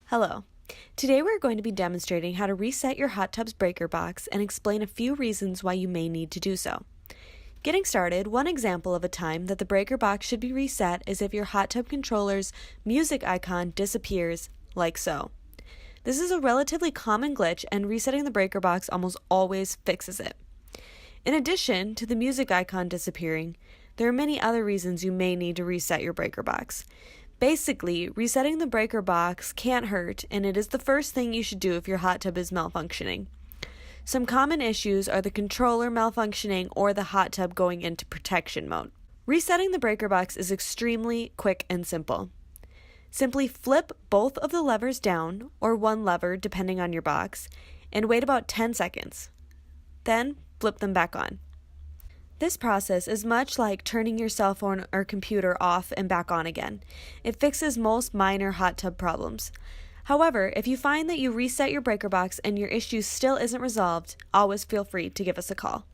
Hello. Today we're going to be demonstrating how to reset your hot tub's breaker box and explain a few reasons why you may need to do so. Getting started, one example of a time that the breaker box should be reset is if your hot tub controller's music icon disappears, like so. This is a relatively common glitch, and resetting the breaker box almost always fixes it. In addition to the music icon disappearing, there are many other reasons you may need to reset your breaker box. Basically, resetting the breaker box can't hurt, and it is the first thing you should do if your hot tub is malfunctioning. Some common issues are the controller malfunctioning or the hot tub going into protection mode. Resetting the breaker box is extremely quick and simple. Simply flip both of the levers down, or one lever depending on your box, and wait about 10 seconds. Then flip them back on. This process is much like turning your cell phone or computer off and back on again. It fixes most minor hot tub problems. However, if you find that you reset your breaker box and your issue still isn't resolved, always feel free to give us a call.